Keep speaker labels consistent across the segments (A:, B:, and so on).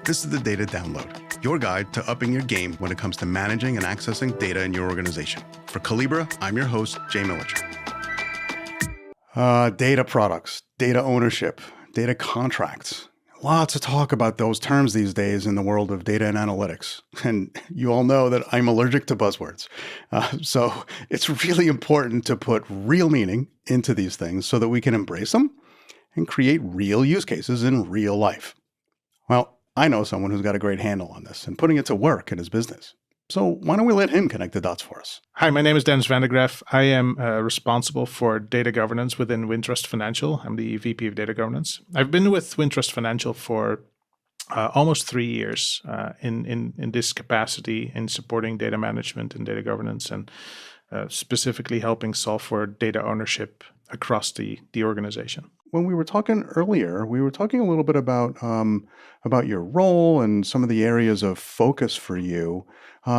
A: This is the Data Download, your guide to upping your game when it comes to managing and accessing data in your organization. For Calibra, I'm your host, Jay Millicher. Data products, data ownership, data contracts. Lots of talk about those terms these days in the world of data and analytics. And you all know that I'm allergic to buzzwords. So it's really important to put real meaning into these things so that we can embrace them and create real use cases in real life. Well, I know someone who's got a great handle on this and putting it to work in his business. So why don't we let him connect the dots for us?
B: Hi, my name is Dennis van der Graaf. I am responsible for data governance within WinTrust Financial. I'm the VP of Data Governance. I've been with WinTrust Financial for almost 3 years in this capacity in supporting data management and data governance and specifically helping solve for data ownership across the organization.
A: When we were talking earlier, we were talking a little bit about your role and some of the areas of focus for you.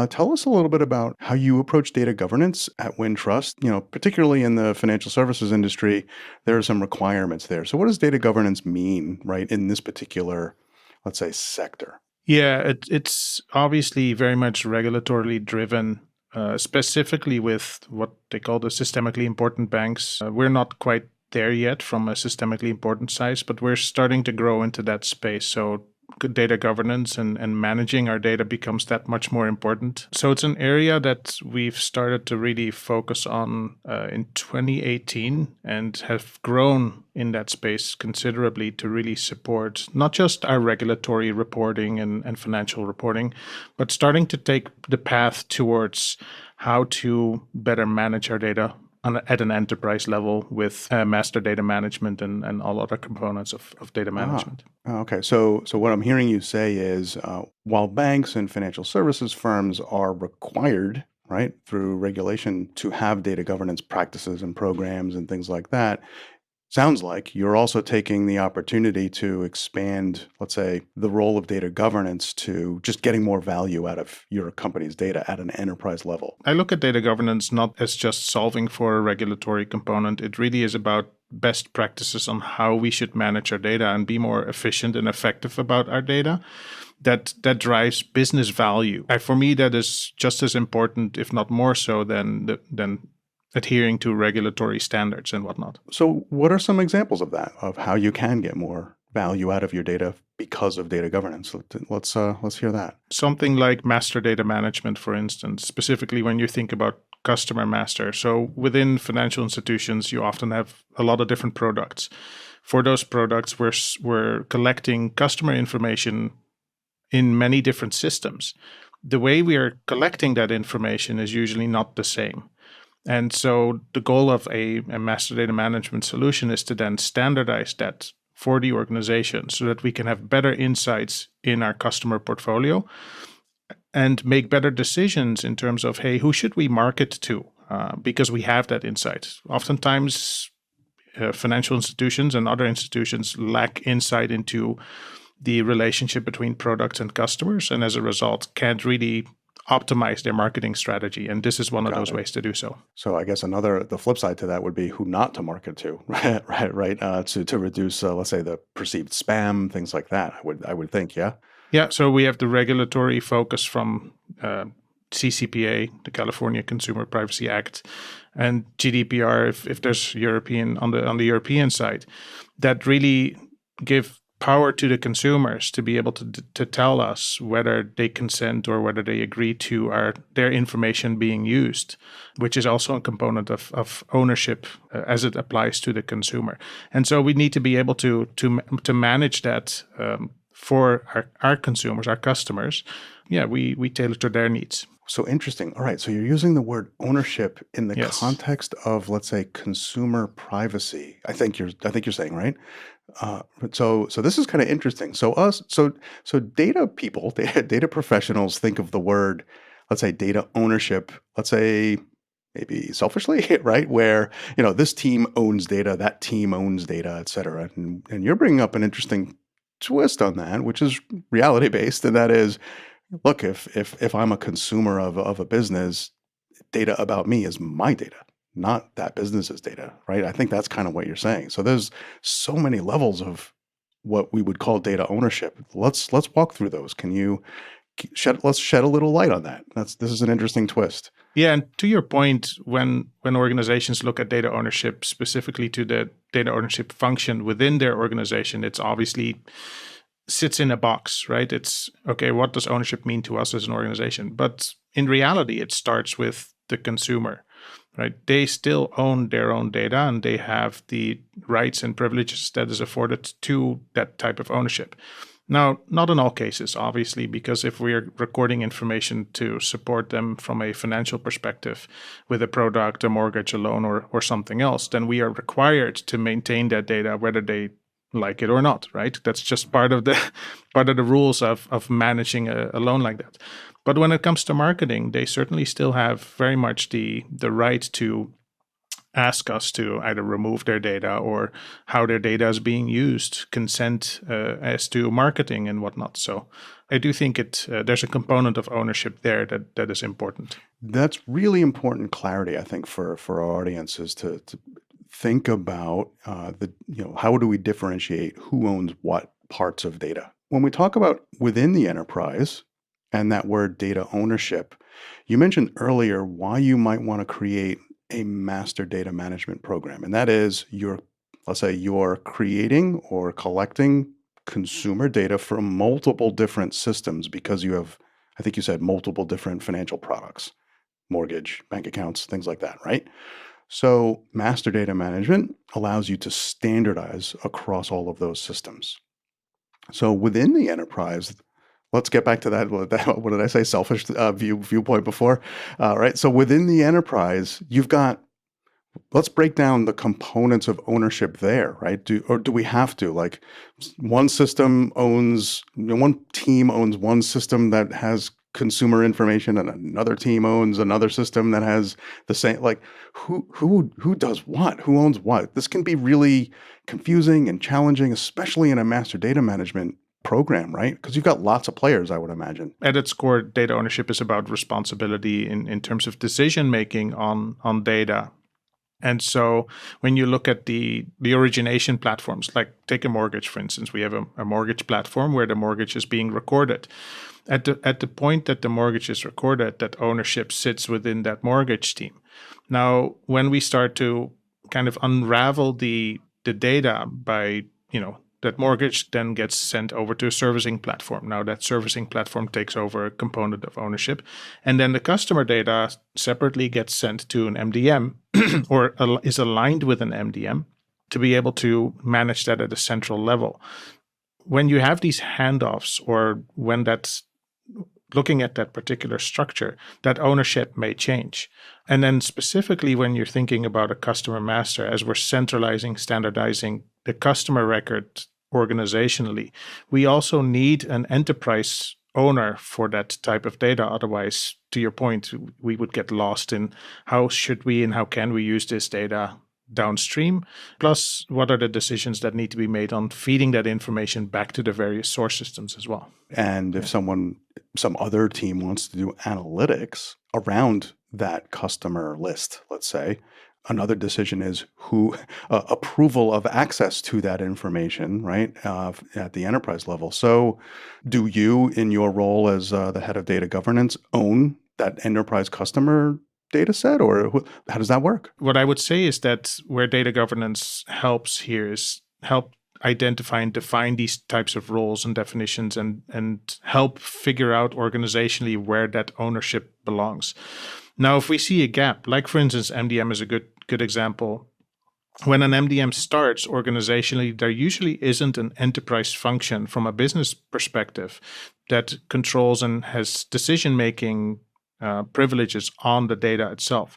A: Tell us a little bit about how you approach data governance at WinTrust. You know, particularly in the financial services industry, there are some requirements there. So what does data governance mean, right, in this particular, let's say, sector?
B: Yeah, it's obviously very much regulatorily driven. Specifically with what they call the systemically important banks. We're not quite there yet from a systemically important size, but we're starting to grow into that space. So good data governance and managing our data becomes that much more important. So it's an area that we've started to really focus on in 2018 and have grown in that space considerably to really support not just our regulatory reporting and financial reporting, but starting to take the path towards how to better manage our data at an enterprise level with master data management and all other components of data management.
A: Okay, so what I'm hearing you say is while banks and financial services firms are required, right, through regulation to have data governance practices and programs and things like that, sounds like you're also taking the opportunity to expand, let's say, the role of data governance to just getting more value out of your company's data at an enterprise level.
B: I look at data governance not as just solving for a regulatory component. It really is about best practices on how we should manage our data and be more efficient and effective about our data. That drives business value. For me, that is just as important, if not more so, than adhering to regulatory standards and whatnot.
A: So what are some examples of that, of how you can get more value out of your data because of data governance? Let's hear that.
B: Something like master data management, for instance, specifically when you think about customer master. So within financial institutions, you often have a lot of different products. For those products, we're collecting customer information in many different systems. The way we are collecting that information is usually not the same. And so the goal of a master data management solution is to then standardize that for the organization so that we can have better insights in our customer portfolio and make better decisions in terms of, hey, who should we market to? Because we have that insight. Oftentimes, financial institutions and other institutions lack insight into the relationship between products and customers, and as a result, can't really optimize their marketing strategy. And this is one of those ways to do so.
A: So I guess the flip side to that would be who not to market to, right? To reduce, let's say, the perceived spam, things like that. I would think, yeah.
B: Yeah. So we have the regulatory focus from CCPA, the California Consumer Privacy Act, and GDPR, if there's European on the European side, that really give power to the consumers to be able to tell us whether they consent or whether they agree to their information being used, which is also a component of ownership as it applies to the consumer. And so we need to be able to manage that for our consumers, our customers. Yeah, we tailor to their needs.
A: So interesting. All right. So you're using the word ownership in the
B: Yes.
A: context of, let's say, consumer privacy. I think you're saying, right? So this is kind of interesting. So data people, data professionals think of the word, let's say, data ownership, let's say, maybe selfishly, right? Where, this team owns data, that team owns data, et cetera. And you're bringing up an interesting twist on that, which is reality based. And that is, look, if I'm a consumer of a business, data about me is my data, not that business's data, right? I think that's kind of what you're saying. So there's so many levels of what we would call data ownership. Let's walk through those. Let's shed a little light on that. This is an interesting twist.
B: Yeah, and to your point, when organizations look at data ownership, specifically to the data ownership function within their organization, it's obviously sits in a box, right? It's okay, what does ownership mean to us as an organization? But in reality, it starts with the consumer, right? They still own their own data and they have the rights and privileges that is afforded to that type of ownership. Now, not in all cases, obviously, because if we're recording information to support them from a financial perspective with a product, a mortgage, a loan, or something else, then we are required to maintain that data whether they like it or not, right? That's just part of the rules of managing a loan like that. But when it comes to marketing, they certainly still have very much the right to ask us to either remove their data or how their data is being used, consent as to marketing and whatnot. So I do think there's a component of ownership there that is important.
A: That's really important clarity, I think, for our audiences to think about how do we differentiate who owns what parts of data. When we talk about within the enterprise and that word data ownership, you mentioned earlier why you might want to create a master data management program. And that is let's say you're creating or collecting consumer data from multiple different systems because you have, I think you said, multiple different financial products, mortgage, bank accounts, things like that, right? So master data management allows you to standardize across all of those systems. So within the enterprise, let's get back to that. What did I say? Selfish viewpoint before, right? So within the enterprise, let's break down the components of ownership there, right? Do we have to, like, one team owns one system that has consumer information and another team owns another system that has the same, like, who does what? Who owns what? This can be really confusing and challenging, especially in a master data management program, right? Because you've got lots of players, I would imagine.
B: At its core, data ownership is about responsibility in terms of decision making on data. And so when you look at the origination platforms, like take a mortgage, for instance, we have a mortgage platform where the mortgage is being recorded. At the point that the mortgage is recorded, that ownership sits within that mortgage team. Now, when we start to kind of unravel the data by, that mortgage then gets sent over to a servicing platform. Now that servicing platform takes over a component of ownership. And then the customer data separately gets sent to an MDM or is aligned with an MDM to be able to manage that at a central level. When you have these handoffs, or when that's looking at that particular structure, that ownership may change. And then specifically when you're thinking about a customer master, as we're centralizing, standardizing the customer record organizationally, we also need an enterprise owner for that type of data. Otherwise, to your point, we would get lost in how should we and how can we use this data downstream, plus what are the decisions that need to be made on feeding that information back to the various source systems as well.
A: And if some other team wants to do analytics around that customer list, let's say, another decision is who approval of access to that information, right, at the enterprise level. So do you, in your role as the head of data governance, own that enterprise customer data set, or how does that work?
B: What I would say is that where data governance helps here is help identify and define these types of roles and definitions and help figure out organizationally where that ownership belongs. Now, if we see a gap, like for instance, MDM is a good example. When an MDM starts organizationally, there usually isn't an enterprise function from a business perspective that controls and has decision-making privileges on the data itself.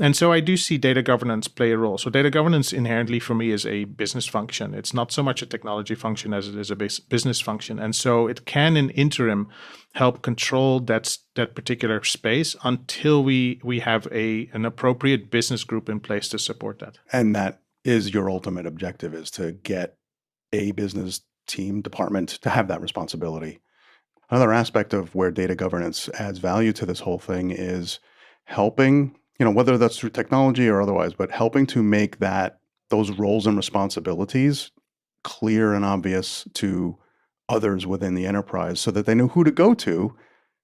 B: And so I do see data governance play a role. So data governance inherently for me is a business function. It's not so much a technology function as it is a business function. And so it can, in interim, help control that particular space until we have an appropriate business group in place to support that.
A: And that is your ultimate objective, is to get a business team, department to have that responsibility. Another aspect of where data governance adds value to this whole thing is helping, whether that's through technology or otherwise, but helping to make those roles and responsibilities clear and obvious to others within the enterprise so that they know who to go to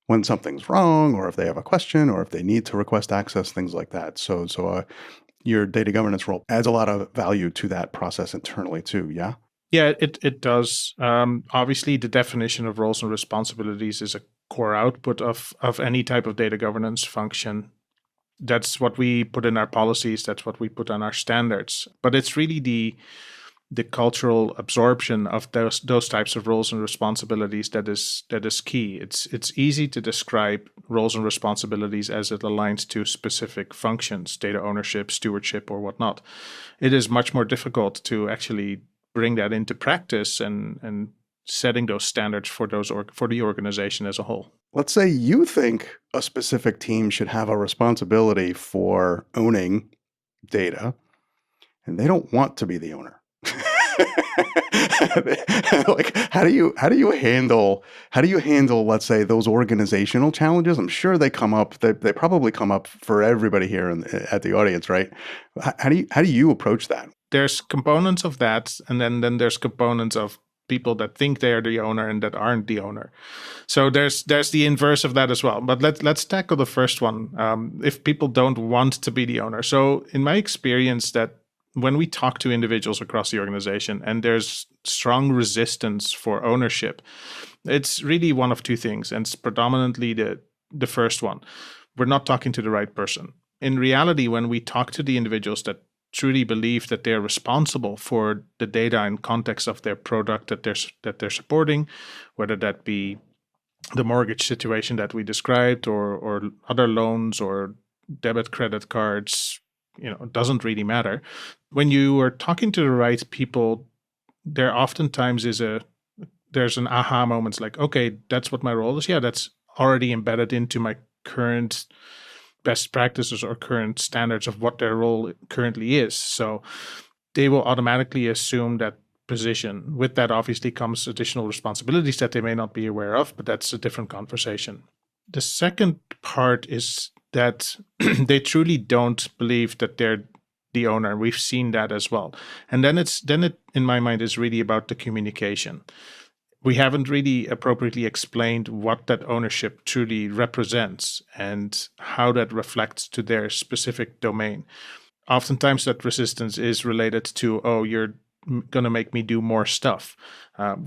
A: when something's wrong or if they have a question or if they need to request access, things like that. So your data governance role adds a lot of value to that process internally too. Yeah.
B: Yeah, it does. Obviously, the definition of roles and responsibilities is a core output of any type of data governance function. That's what we put in our policies. That's what we put on our standards. But it's really the cultural absorption of those types of roles and responsibilities that is key. It's easy to describe roles and responsibilities as it aligns to specific functions, data ownership, stewardship, or whatnot. It is much more difficult to actually bring that into practice and setting those standards for for the organization as a whole.
A: Let's say you think a specific team should have a responsibility for owning data, and they don't want to be the owner. Like how do you handle let's say those organizational challenges? I'm sure they come up. They probably come up for everybody here at the audience, right? How do you approach that?
B: There's components of that, and then there's components of people that think they are the owner and that aren't the owner. So there's the inverse of that as well. But let's tackle the first one. If people don't want to be the owner, so in my experience, that when we talk to individuals across the organization and there's strong resistance for ownership, it's really one of two things, and it's predominantly the first one. We're not talking to the right person. In reality, when we talk to the individuals that truly believe that they're responsible for the data and context of their product that they're supporting, whether that be the mortgage situation that we described or other loans or debit credit cards, it doesn't really matter. When you are talking to the right people, there oftentimes there's an aha moments like, okay, that's what my role is. Yeah, that's already embedded into my current best practices or current standards of what their role currently is. So they will automatically assume that position. With that, obviously, comes additional responsibilities that they may not be aware of, but that's a different conversation. The second part is that they truly don't believe that they're the owner. We've seen that as well. And then it, in my mind, is really about the communication. We haven't really appropriately explained what that ownership truly represents and how that reflects to their specific domain. Oftentimes, that resistance is related to, oh, you're going to make me do more stuff,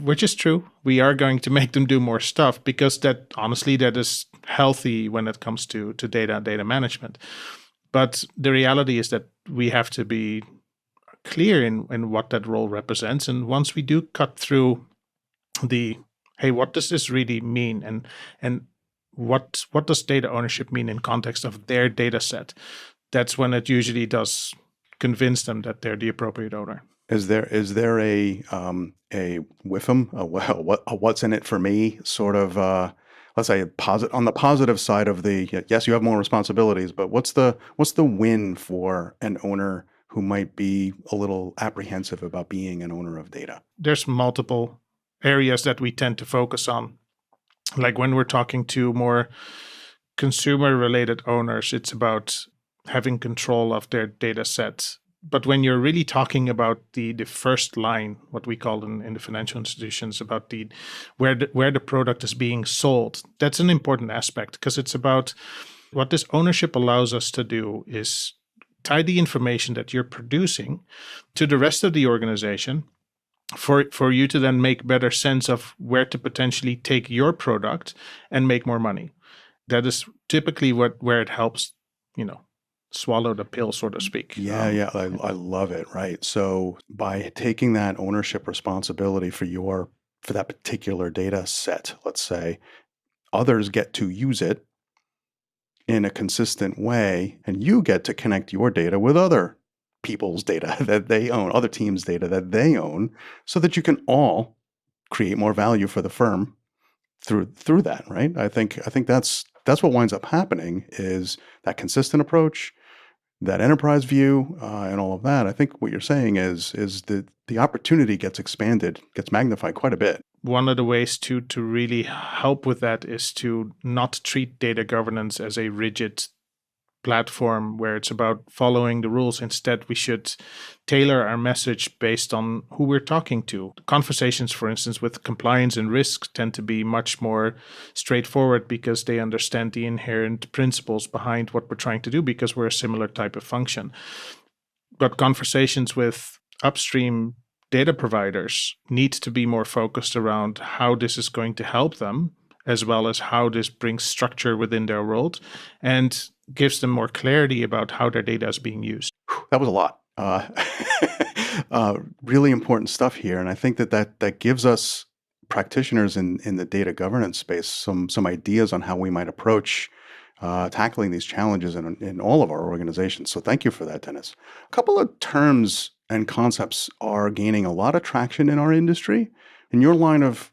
B: which is true. We are going to make them do more stuff because that is healthy when it comes to data management. But the reality is that we have to be clear in what that role represents. And once we do cut through hey, what does this really mean, and what does data ownership mean in context of their data set, that's when it usually does convince them that they're the appropriate owner.
A: Is there a WIFM, what's in it for me sort of let's say on the positive side of the yes, you have more responsibilities, but what's the win for an owner who might be a little apprehensive about being an owner of data?
B: There's multiple areas that we tend to focus on. Like when we're talking to more consumer related owners, it's about having control of their data set. But when you're really talking about the first line, what we call in the financial institutions, about where the product is being sold, that's an important aspect, because it's about what this ownership allows us to do is tie the information that you're producing to the rest of the organization for you to then make better sense of where to potentially take your product and make more money. That is typically where it helps, swallow the pill, so to speak.
A: Yeah, I love it. Right. So by taking that ownership responsibility for that particular data set, let's say, others get to use it in a consistent way, and you get to connect your data with other people's data that they own, other teams' data that they own, so that you can all create more value for the firm through that, right? I think that's what winds up happening is that consistent approach, that enterprise view, and all of that. I think what you're saying is the opportunity gets expanded, gets magnified quite a bit.
B: One of the ways to really help with that is to not treat data governance as a rigid platform where it's about following the rules. Instead, we should tailor our message based on who we're talking to. Conversations, for instance, with compliance and risk tend to be much more straightforward because they understand the inherent principles behind what we're trying to do because we're a similar type of function. But conversations with upstream data providers need to be more focused around how this is going to help them, as well as how this brings structure within their world and gives them more clarity about how their data is being used.
A: That was a lot. Really important stuff here, and I think that gives us practitioners in the data governance space some ideas on how we might approach tackling these challenges in all of our organizations. So thank you for that, Dennis. A couple of terms and concepts are gaining a lot of traction in our industry. In your line of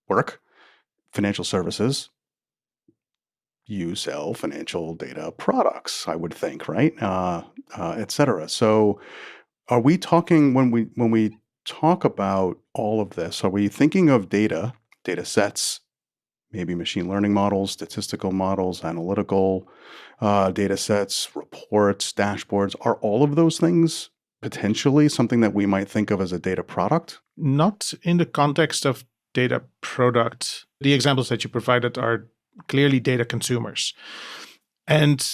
A: work, financial services, you sell financial data products, I would think, right? Et cetera. So are we talking when we talk about all of this, are we thinking of data sets, maybe machine learning models, statistical models, analytical data sets, reports, dashboards? Are all of those things potentially something that we might think of as a data product?
B: Not in the context of data product. The examples that you provided are clearly data consumers. And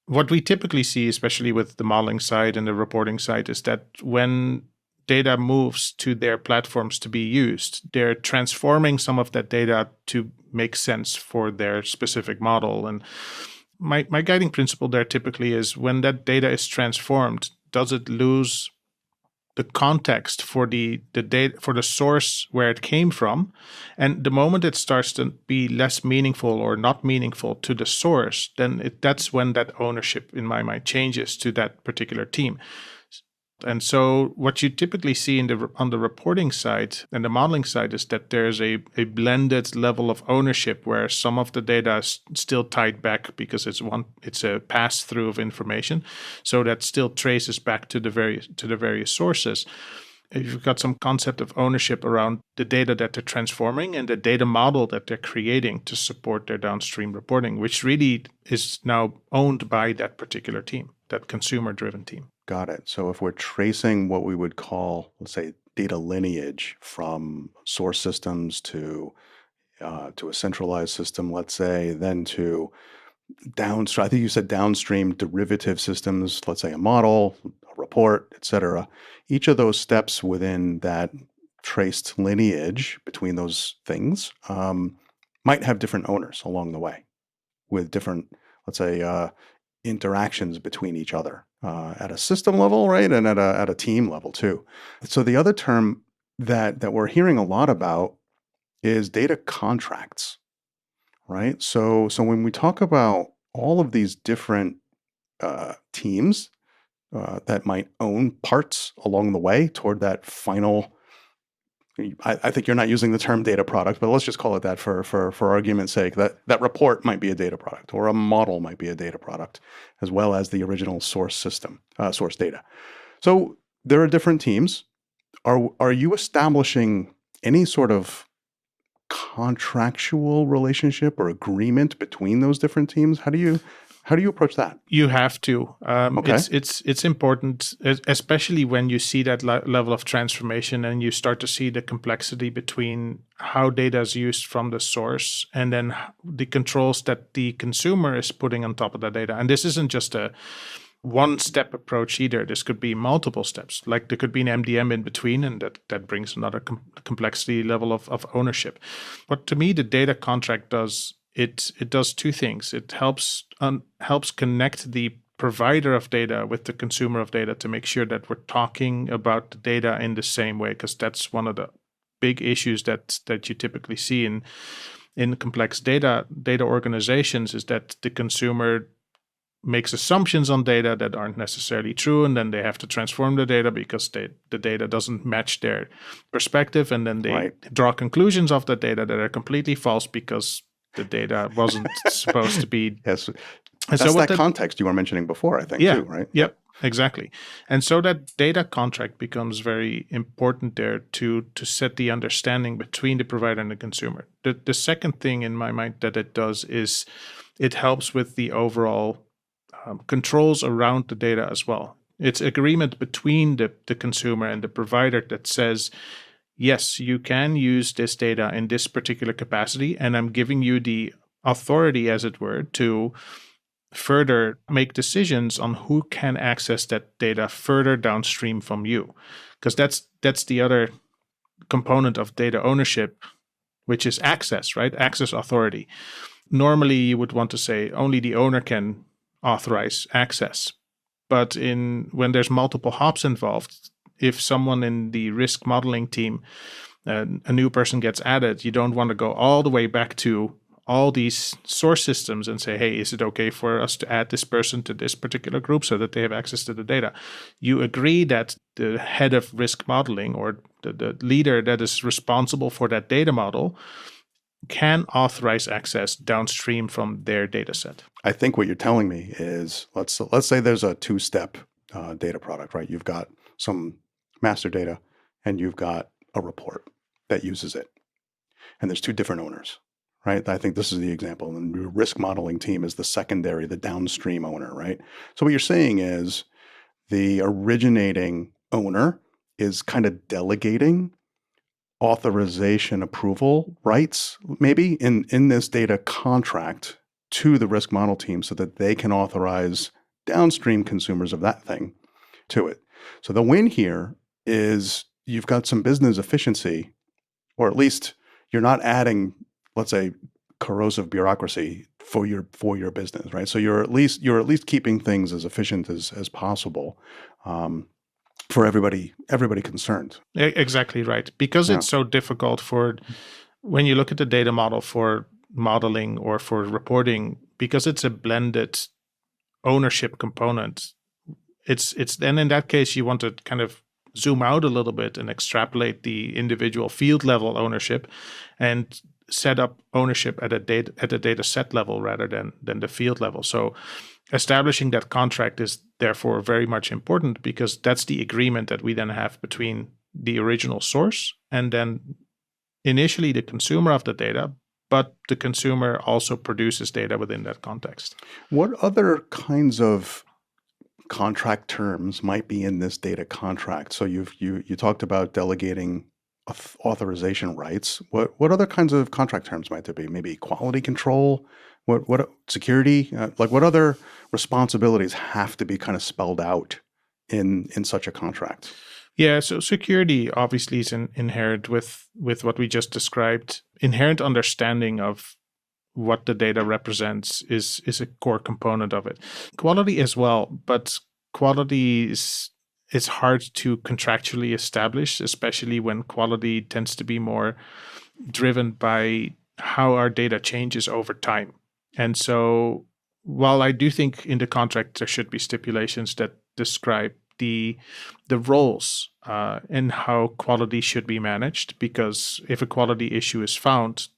B: what we typically see, especially with the modeling side and the reporting side, is that when data moves to their platforms to be used, they're transforming some of that data to make sense for their specific model. And my guiding principle there typically is when that data is transformed, does it lose the context for the data, for the source where it came from? And the moment it starts to be less meaningful or not meaningful to the source, then that's when that ownership in my mind changes to that particular team. And so what you typically see on the reporting side and the modeling side is that there's a blended level of ownership where some of the data is still tied back because it's a pass through of information. So that still traces back to the various sources. You've got some concept of ownership around the data that they're transforming and the data model that they're creating to support their downstream reporting, which really is now owned by that particular team, that consumer-driven team.
A: Got it. So if we're tracing what we would call, let's say, data lineage from source systems to a centralized system, let's say, then to downstream, I think you said downstream derivative systems, let's say a model, a report, et cetera. Each of those steps within that traced lineage between those things might have different owners along the way with different, let's say, interactions between each other at a system level, right? And at a team level too. So the other term that we're hearing a lot about is data contracts, right? So when we talk about all of these different teams that might own parts along the way toward that final, I think you're not using the term data product, but let's just call it that for argument's sake. That report might be a data product, or a model might be a data product, as well as the original source system, source data. So there are different teams. Are you establishing any sort of contractual relationship or agreement between those different teams? How do you approach that?
B: You have to.
A: Okay.
B: It's important, especially when you see that level of transformation and you start to see the complexity between how data is used from the source and then the controls that the consumer is putting on top of that data. And this isn't just a one-step approach either. This could be multiple steps. Like there could be an MDM in between, and that brings another complexity level of ownership. But to me, the data contract does it does two things. It helps connect the provider of data with the consumer of data to make sure that we're talking about the data in the same way, because that's one of the big issues that you typically see in complex data organizations, is that the consumer makes assumptions on data that aren't necessarily true, and then they have to transform the data because the data doesn't match their perspective, and then they draw conclusions of the data that are completely false because the data wasn't supposed to be.
A: Yes.
B: And
A: that's that context you were mentioning before, I think, too, right?
B: Yep, exactly. And so that data contract becomes very important there to set the understanding between the provider and the consumer. The second thing in my mind that it does is it helps with the overall controls around the data as well. It's agreement between the consumer and the provider that says, yes, you can use this data in this particular capacity, and I'm giving you the authority, as it were, to further make decisions on who can access that data further downstream from you. Because that's the other component of data ownership, which is access, right? Access authority. Normally, you would want to say only the owner can authorize access. But when there's multiple hops involved, if someone in the risk modeling team, a new person gets added, you don't want to go all the way back to all these source systems and say, hey, is it okay for us to add this person to this particular group so that they have access to the data? You agree that the head of risk modeling or the leader that is responsible for that data model can authorize access downstream from their data set.
A: I think what you're telling me is, let's say there's a two-step data product, right? You've got some master data and you've got a report that uses it. And there's two different owners, right? I think this is the example. And the risk modeling team is the secondary, the downstream owner, right? So what you're saying is the originating owner is kind of delegating authorization approval rights, maybe in this data contract to the risk model team so that they can authorize downstream consumers of that thing to it. So the win here is you've got some business efficiency, or at least you're not adding, let's say, corrosive bureaucracy for your business, right? So you're at least keeping things as efficient as possible for everybody concerned.
B: Exactly right. Because it's so difficult when you look at the data model for modeling or for reporting, because it's a blended ownership component. It's then in that case you want to kind of zoom out a little bit and extrapolate the individual field level ownership and set up ownership at a data set level rather than the field level. So establishing that contract is therefore very much important, because that's the agreement that we then have between the original source and then initially the consumer of the data, but the consumer also produces data within that context.
A: What other kinds of contract terms might be in this data contract? So you talked about delegating authorization rights. What other kinds of contract terms might there be? Maybe quality control, what security, like what other responsibilities have to be kind of spelled out in such a contract?
B: Yeah, so security obviously is inherent with what we just described. Inherent understanding of what the data represents is a core component of it. Quality as well, but quality is hard to contractually establish, especially when quality tends to be more driven by how our data changes over time. And so while I do think in the contract there should be stipulations that describe the roles and how quality should be managed, because if a quality issue is found,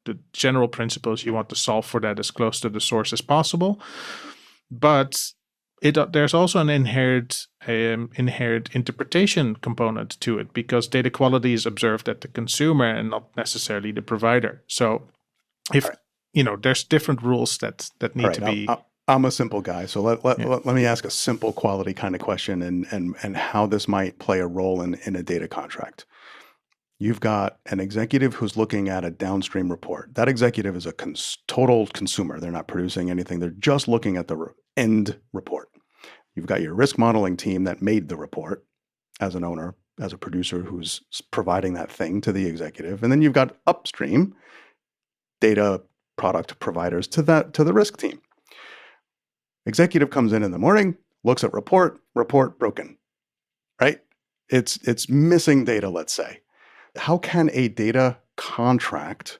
B: the general principles you want to solve for that as close to the source as possible. But there's also an inherent interpretation component to it, because data quality is observed at the consumer and not necessarily the provider. So if there's different rules that need to be.
A: I'm a simple guy, so let me ask a simple quality kind of question and how this might play a role in a data contract. You've got an executive who's looking at a downstream report. That executive is a total consumer. They're not producing anything. They're just looking at the end report. You've got your risk modeling team that made the report as an owner, as a producer who's providing that thing to the executive. And then you've got upstream data product providers to the risk team. Executive comes in the morning, looks at report broken, right? It's missing data, let's say. How can a data contract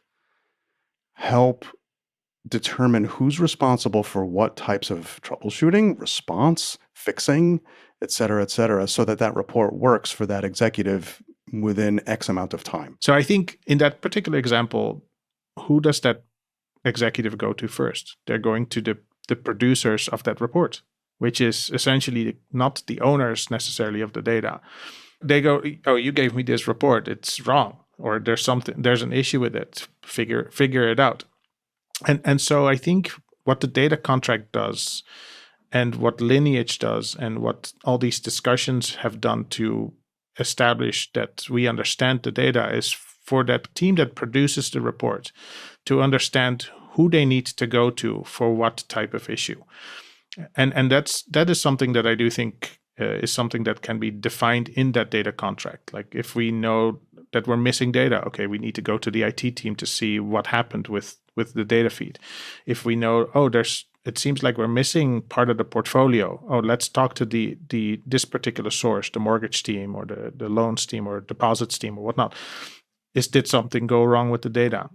A: help determine who's responsible for what types of troubleshooting, response, fixing, et cetera, so that report works for that executive within X amount of time?
B: So I think in that particular example, who does that executive go to first? They're going to the producers of that report, which is essentially not the owners necessarily of the data. They go, oh, you gave me this report, it's wrong, or there's an issue with it. Figure it out. And so I think what the data contract does and what lineage does and what all these discussions have done to establish that we understand the data is for that team that produces the report to understand who they need to go to for what type of issue. And that is something that I do think is something that can be defined in that data contract. Like if we know that we're missing data, okay, we need to go to the IT team to see what happened with the data feed. If we know, it seems like we're missing part of the portfolio. Oh, let's talk to this particular source, the mortgage team or the loans team or deposits team or whatnot. Did something go wrong with the data?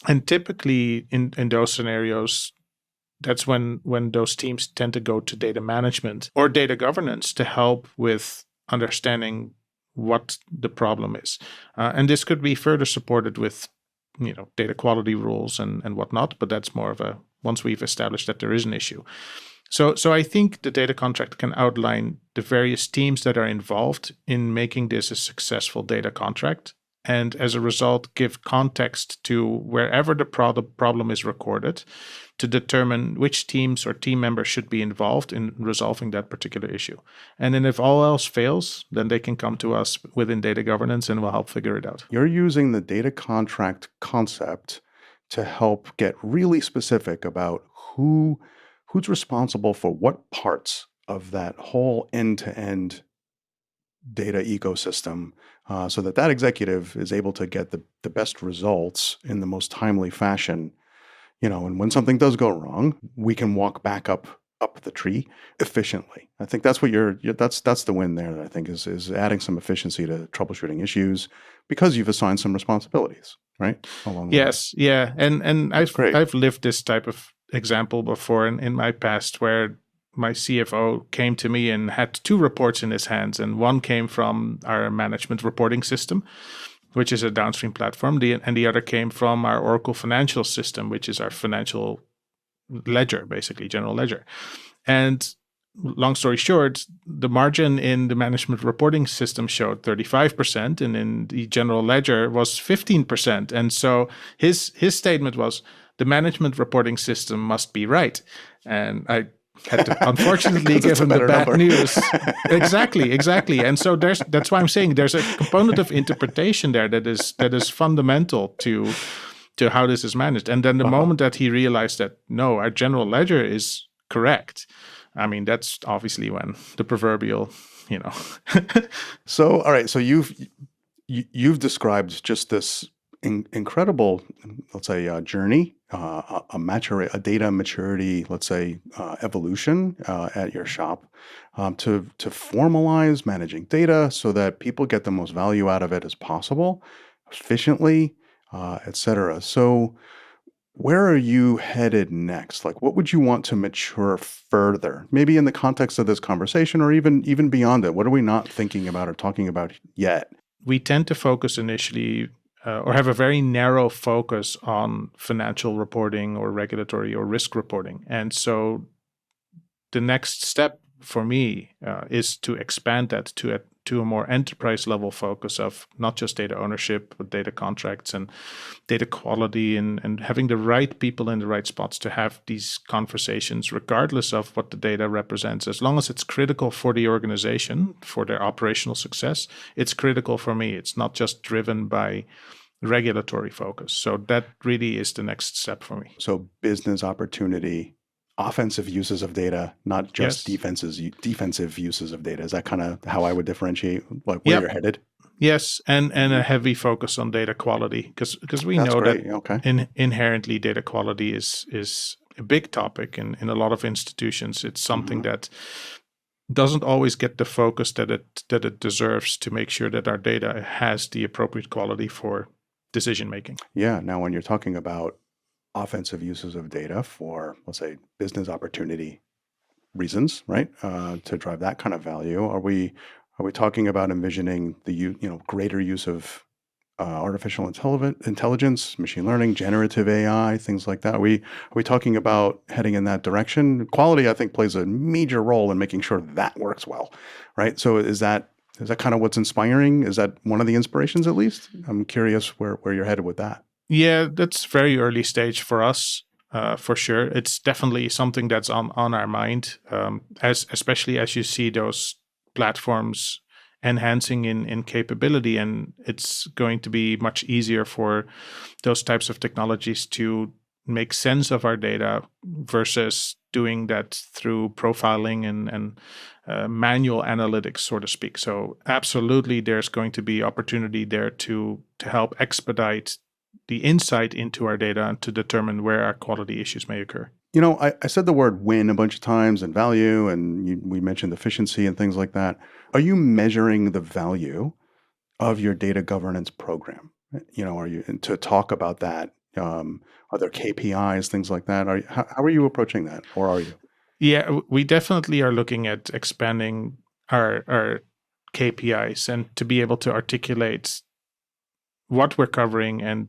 B: And typically in those scenarios, that's when those teams tend to go to data management or data governance to help with understanding what the problem is. And this could be further supported with, data quality rules and whatnot, but that's more of a once we've established that there is an issue. So I think the data contract can outline the various teams that are involved in making this a successful data contract, and as a result, give context to wherever the problem is recorded to determine which teams or team members should be involved in resolving that particular issue. And then if all else fails, then they can come to us within data governance and we'll help figure it out.
A: You're using the data contract concept to help get really specific about who's responsible for what parts of that whole end-to-end data ecosystem, so that executive is able to get the best results in the most timely fashion. And when something does go wrong, we can walk back up the tree efficiently. I think that's what that's the win there that I think is adding some efficiency to troubleshooting issues because you've assigned some responsibilities, right? Along the way.
B: Yes, yeah. And I've lived this type of example before in my past where my CFO came to me and had two reports in his hands, and one came from our management reporting system, which is a downstream platform, and the other came from our Oracle Financial system, which is our financial ledger, basically general ledger. And long story short, the margin in the management reporting system showed 35%, and in the general ledger was 15%. And so his statement was, the management reporting system must be right. And I had to unfortunately give him the bad news. Exactly. And so that's why I'm saying there's a component of interpretation there that is fundamental to how this is managed. And then the moment that he realized that no, our general ledger is correct, I mean, that's obviously when the proverbial,
A: So all right, so you've described just this incredible, let's say, journey, a data maturity, let's say, evolution at your shop, to formalize managing data so that people get the most value out of it as possible, efficiently, et cetera. So where are you headed next? Like, what would you want to mature further? Maybe in the context of this conversation, or even beyond it. What are we not thinking about or talking about yet?
B: We tend to focus initially or have a very narrow focus on financial reporting or regulatory or risk reporting. And so the next step for me is to expand that to a more enterprise level focus of not just data ownership, but data contracts and data quality and having the right people in the right spots to have these conversations, regardless of what the data represents. As long as it's critical for the organization, for their operational success, it's critical for me. It's not just driven by regulatory focus. So that really is the next step for me.
A: So business opportunity, offensive uses of data, not just defensive uses of data. Is that kind of how I would differentiate where you're headed?
B: Yes, and a heavy focus on data quality because we know that inherently data quality is a big topic in a lot of institutions. It's something that doesn't always get the focus that it deserves to make sure that our data has the appropriate quality for decision making.
A: Yeah. Now, when you're talking about offensive uses of data for, let's say, business opportunity reasons, right? To drive that kind of value, are we talking about envisioning the greater use of artificial intelligence, machine learning, generative AI, things like that? Are we talking about heading in that direction? Quality, I think, plays a major role in making sure that works well, right? So is that kind of what's inspiring? Is that one of the inspirations, at least? I'm curious where you're headed with that.
B: Yeah, that's very early stage for us. for sure. It's definitely something that's on our mind, especially as you see those platforms enhancing in capability, and it's going to be much easier for those types of technologies to make sense of our data versus doing that through profiling and manual analytics, so to speak. So absolutely, there's going to be opportunity there to help expedite the insight into our data and to determine where our quality issues may occur.
A: I said the word win a bunch of times and value, and we mentioned efficiency and things like that. Are you measuring the value of your data governance program? Are you and to talk about that? Are there KPIs, things like that? How are you approaching that, or are you?
B: Yeah, we definitely are looking at expanding our KPIs and to be able to articulate what we're covering and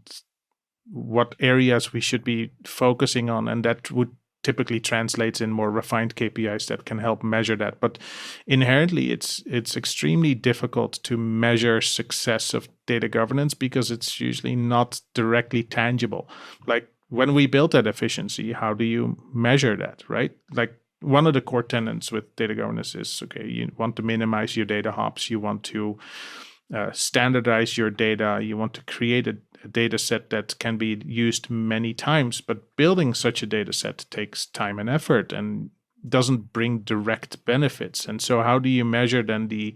B: what areas we should be focusing on, and that would typically translates in more refined KPIs that can help measure that. But inherently, it's extremely difficult to measure success of data governance because it's usually not directly tangible. Like when we built that efficiency, how do you measure that, right? Like one of the core tenets with data governance is, okay, you want to minimize your data hops, you want to standardize your data, you want to create a data set that can be used many times, but building such a data set takes time and effort and doesn't bring direct benefits. And so how do you measure then the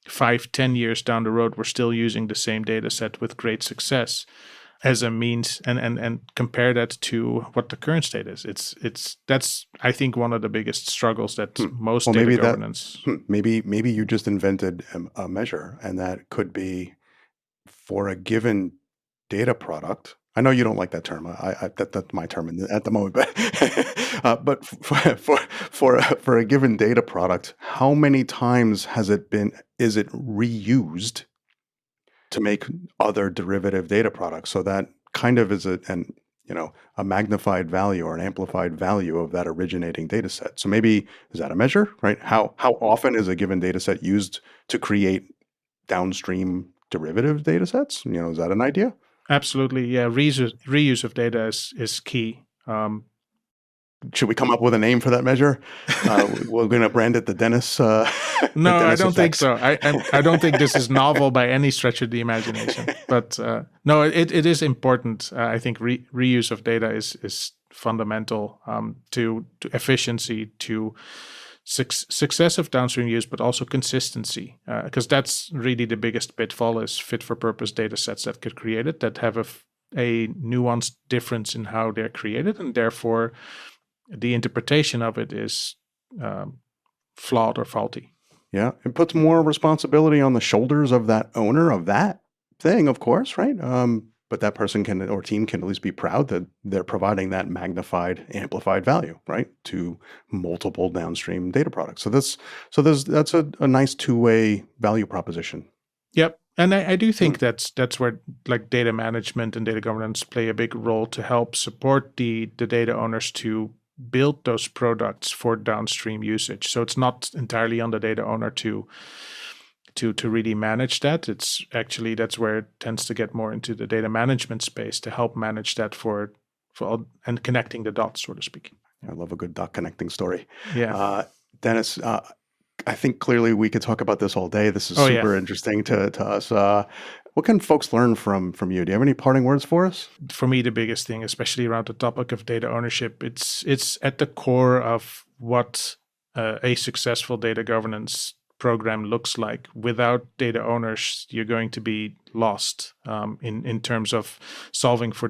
B: 5-10 years down the road we're still using the same data set with great success as a means, and compare that to what the current state is? That's, I think, one of the biggest struggles that most
A: Well,
B: data governance.
A: maybe you just invented a measure, and that could be for a given data product. I know you don't like that term. That's my term at the moment, but for a given data product, how many times is it reused to make other derivative data products? So that kind of is a magnified value or an amplified value of that originating data set. So maybe is that a measure, right? How often is a given data set used to create downstream derivative data sets? Is that an idea?
B: Absolutely, yeah. Reuse of data is key.
A: Should we come up with a name for that measure? We're going to brand it the Dennis, the
B: No, I
A: Dennis
B: don't think
A: effect.
B: so. I don't think this is novel by any stretch of the imagination. But no, it is important. I think reuse of data is fundamental to efficiency, to success of downstream use, but also consistency, because that's really the biggest pitfall: is fit for purpose data sets that get created that have a nuanced difference in how they're created, and therefore the interpretation of it is flawed or faulty.
A: Yeah, it puts more responsibility on the shoulders of that owner of that thing, of course, right? But that person or team can at least be proud that they're providing that magnified, amplified value, right, to multiple downstream data products. That's a nice two-way value proposition.
B: Yep. And I do think that's where like data management and data governance play a big role to help support the data owners to build those products for downstream usage. So it's not entirely on the data owner to really manage that. It's actually, that's where it tends to get more into the data management space to help manage that for all, and connecting the dots, so to speak.
A: I love a good dot connecting story.
B: Yeah.
A: Dennis, I think clearly we could talk about this all day. This is
B: Oh,
A: super
B: yeah.
A: interesting to us. What can folks learn from you? Do you have any parting words for us?
B: For me, the biggest thing, especially around the topic of data ownership, it's at the core of what a successful data governance program looks like. Without data owners, you're going to be lost in terms of solving for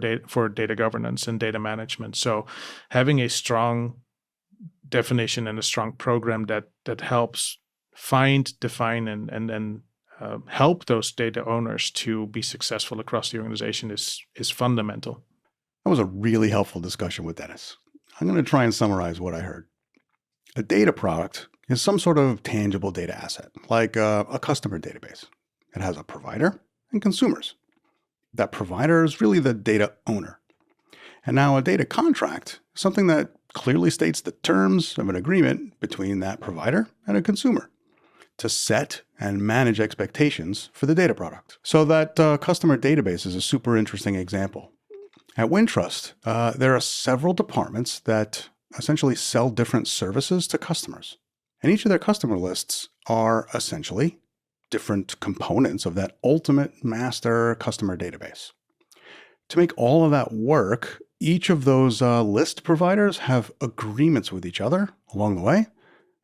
B: data governance and data management. So having a strong definition and a strong program that helps find, define, and help those data owners to be successful across the organization is fundamental.
A: That was a really helpful discussion with Dennis. I'm going to try and summarize what I heard. A data product is some sort of tangible data asset, like a customer database. It has a provider and consumers. That provider is really the data owner. And now a data contract is something that clearly states the terms of an agreement between that provider and a consumer to set and manage expectations for the data product. So that customer database is a super interesting example. At WinTrust, there are several departments that essentially sell different services to customers. And each of their customer lists are essentially different components of that ultimate master customer database. To make all of that work, each of those list providers have agreements with each other along the way,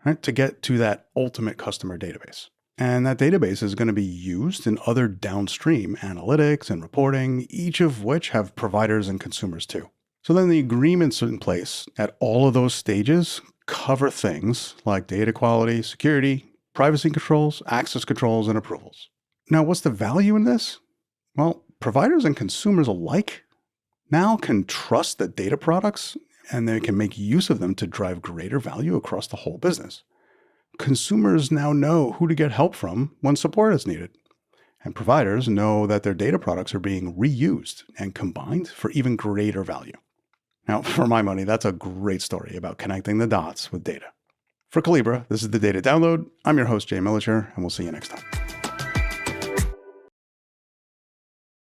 A: right, to get to that ultimate customer database. And that database is going to be used in other downstream analytics and reporting, each of which have providers and consumers too. So then the agreements in place at all of those stages cover things like data quality, security, privacy controls, access controls, and approvals. Now, what's the value in this? Well, providers and consumers alike now can trust the data products and they can make use of them to drive greater value across the whole business. Consumers now know who to get help from when support is needed. And providers know that their data products are being reused and combined for even greater value. Now, for my money, that's a great story about connecting the dots with data. For Calibra, this is the Data Download. I'm your host, Jay Militscher, and we'll see you next time.